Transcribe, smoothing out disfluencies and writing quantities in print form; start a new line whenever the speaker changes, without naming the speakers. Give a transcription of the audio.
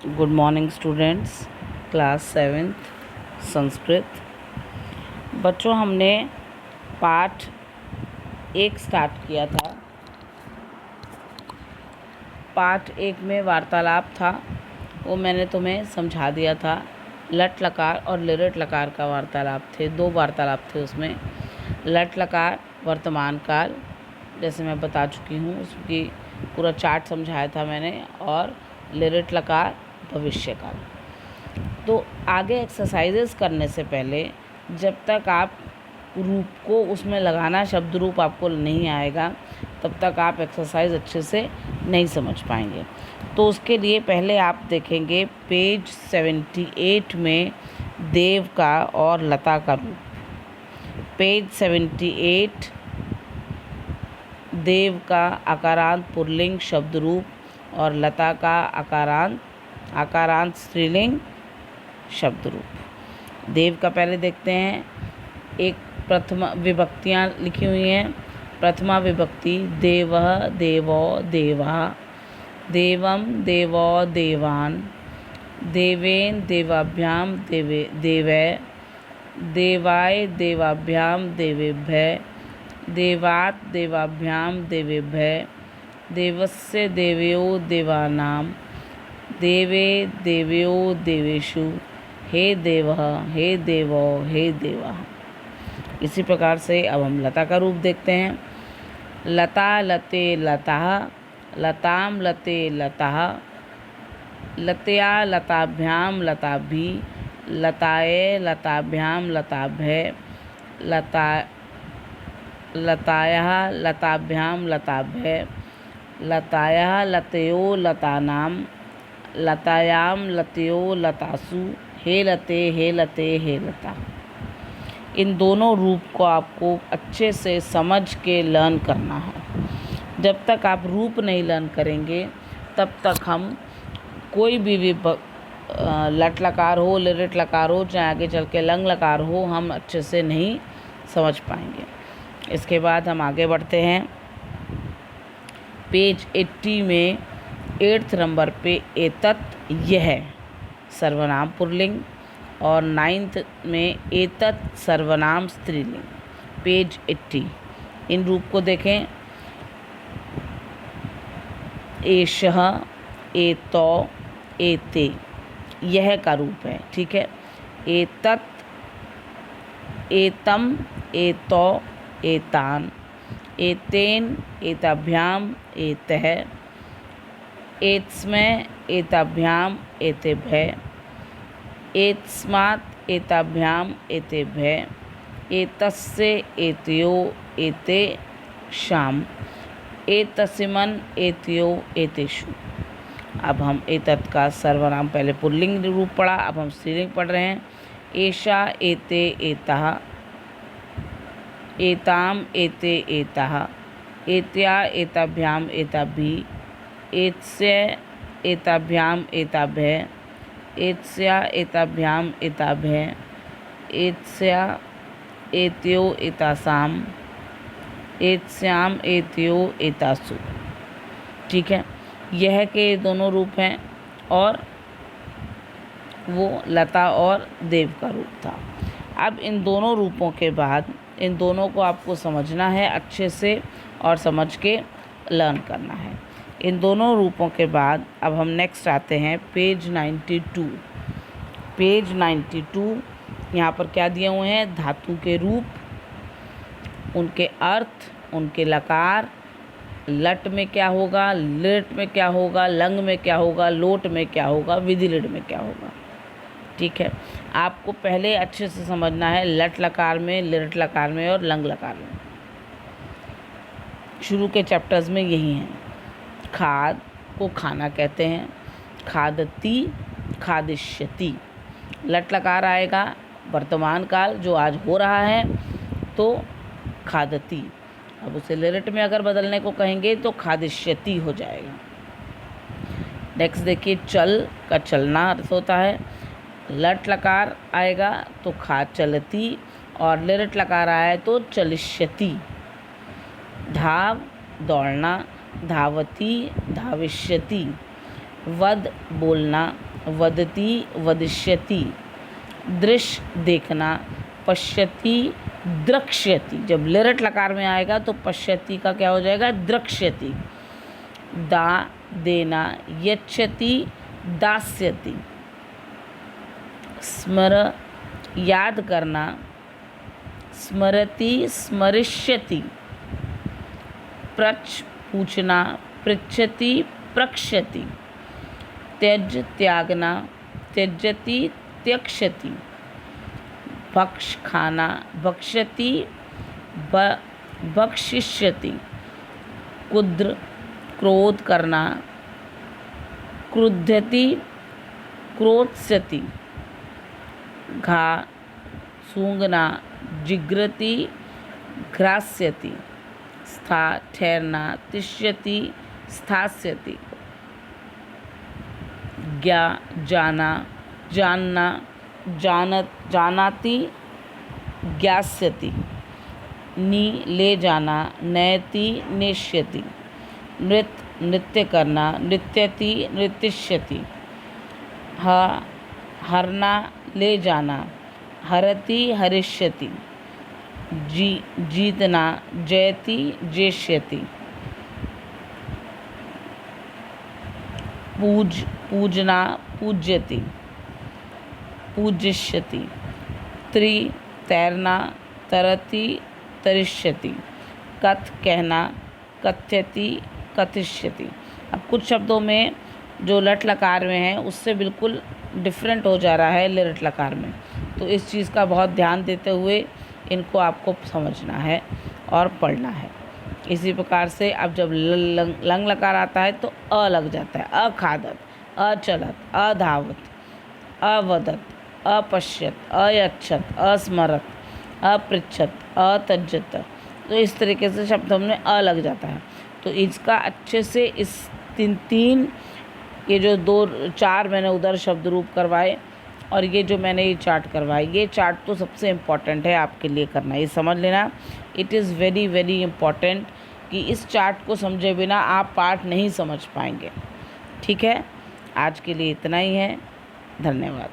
Good morning students, class 7th Sanskrit. बच्चों, हमने पाठ 1 स्टार्ट किया था। पाठ 1 में वार्तालाप था, वो मैंने तुम्हें समझा दिया था। लट लकार और लिरट लकार का वार्तालाप थे, 2 वार्तालाप थे उसमें। लट लकार वर्तमान काल, जैसे मैं बता चुकी हूँ, उसकी पूरा चार्ट समझाया था मैंने। और लिरट लकार भविष्य काल। तो आगे एक्सरसाइजेस करने से पहले जब तक आप रूप को उसमें लगाना, शब्द रूप आपको नहीं आएगा, तब तक आप एक्सरसाइज अच्छे से नहीं समझ पाएंगे। तो उसके लिए पहले आप देखेंगे पेज 78 में देव का और लता का रूप। पेज 78 देव का आकारांत पुल्लिंग शब्द रूप और लता का आकारांत स्त्रीलिंग शब्द रूप। देव का पहले देखते हैं। एक प्रथमा विभक्तियाँ लिखी हुई हैं। प्रथमा विभक्ति देवः देवो देवा, देवम देवो देवान, देवेन देवाभ्यां देवै, देवाय देवाभ्यां देवेभ्य, देवात् देवाभ्यां देवेभ्य, देवस्य देवयो देवानां, देवे देवयो देवेषु, हे देवः हे देवो हे देवा। इसी प्रकार से अब हम लता का रूप देखते हैं। लता लते लता, लताम लते लता, लतया लताभ्याम लताभि, लताये लताभ्याम लताभ्य, लतायः लताभ्याम लताभ्य, लतायः लतयो लतानां, लतायाम लतयो लतासु, हे लते हे लते हे लता। इन दोनों रूप को आपको अच्छे से समझ के लर्न करना है। जब तक आप रूप नहीं लर्न करेंगे तब तक हम कोई भी लट लकार हो, लिरट लकार हो, चाहे आगे चल के लंग लकार हो, हम अच्छे से नहीं समझ पाएंगे। इसके बाद हम आगे बढ़ते हैं। पेज 80 में 8th नंबर पे एतत् यह सर्वनाम पुल्लिंग और 9th में एतत् सर्वनाम स्त्रीलिंग। पेज 80 इन रूप को देखें। एषः एतौ एते यह का रूप है, ठीक है। एतत् एतम एतौ एतान, एतेन एताभ्याम एतः, एतस्मै एताभ्याम एतेभ्य, एतस्मात् एताभ्याम एतेभ्य, एतस्य एतयो एतेषाम्, एतस्मिन् एतयो एतेषु। अब हम एतत् का सर्वनाम पहले पुल्लिंग रूप पढ़ा, अब हम स्त्रीलिंग पढ़ रहे हैं। एषा एते एतः, एताम एते एतः, एत्या एताभ्याम एताभिः, एतस्य एताभ्याम एताभ्य, एतस्या एताभ्याम एताभ्य, एतस्या एतयो एतासाम, एतस्याम एतयो एतासु। ठीक है, यह के दोनों रूप हैं और वो लता और देव का रूप था। अब इन दोनों रूपों के बाद इन दोनों को आपको समझना है अच्छे से और समझ के लर्न करना है। इन दोनों रूपों के बाद अब हम नेक्स्ट आते हैं पेज 92। पेज 92 यहाँ पर क्या दिए हुए हैं? धातु के रूप, उनके अर्थ, उनके लकार, लट में क्या होगा, लिट में क्या होगा, लंग में क्या होगा, लोट में क्या होगा, विधिलिट में क्या होगा। ठीक है, आपको पहले अच्छे से समझना है लट लकार में, लिट लकार में और लंग लकार में। शुरू के चैप्टर्स में यही हैं। खाद को खाना कहते हैं, खादती, खादिष्यति। लट लकार आएगा वर्तमान काल जो आज हो रहा है, तो खादती। अब उसे लिट में अगर बदलने को कहेंगे तो खादिष्यति हो जाएगा। नेक्स्ट देखिए, चल का चलना अर्थ होता है। लट लकार आएगा तो खा चलती, और लिट लकार आए तो चलिष्यति। धाव दौड़ना, धावती, धाविष्यति। वद बोलना, वदति वदिष्यति, दृश्य देखना, पश्यति द्रक्ष्यति, जब लिरट लकार में आएगा तो पश्यति का क्या हो जाएगा, द्रक्ष्यति। दा देना, यच्छति दास्यति। स्मर याद करना, स्मरति स्मरिष्यति। प्रच्छ पूछना, पृच्छति प्रक्ष्यति। त्यज त्यागना, त्यजति त्यक्ष्यति। भक्ष खाना, भक्ष्यति भक्षिष्यति। कुद्र क्रोध करना, क्रुध्यति क्रोत्स्यति। घा सूंघना, जिघ्रति घ्रास्यति। स्था ठहरना, तिष्यति स्थास्यति। ज्ञा जाना, जानना, जानाति ज्ञास्यति। नी ले जाना, नयति नेष्यति। नृत्य करना, नृत्यति नृत्यष्यति। हरना ले जाना, हरति हरिष्यति। जीतना, जयति जेष्यति। पूजना, पूज्यति पूजिष्यति। तैरना, तरति तरिष्यति। कथ कहना, कथ्यति कथिष्यति। अब कुछ शब्दों में जो लट लकार में है उससे बिल्कुल डिफरेंट हो जा रहा है लिरट लकार में, तो इस चीज़ का बहुत ध्यान देते हुए इनको आपको समझना है और पढ़ना है। इसी प्रकार से अब जब लंग लकार आता है तो अ लग जाता है। अखादत, अचलत, अधावत, अवदत, अपश्यत, अयच्छत, अस्मरत, अपृच्छत, अतज्जत। तो इस तरीके से शब्दों में अ लग जाता है। तो इसका अच्छे से इस तीन ये जो 2-4 मैंने उधर शब्द रूप करवाए और ये जो मैंने ये चार्ट करवाए, ये चार्ट तो सबसे इम्पॉर्टेंट है आपके लिए करना। ये समझ लेना, it is very very important कि इस चार्ट को समझे बिना आप पाठ नहीं समझ पाएंगे। ठीक है, आज के लिए इतना ही है। धन्यवाद।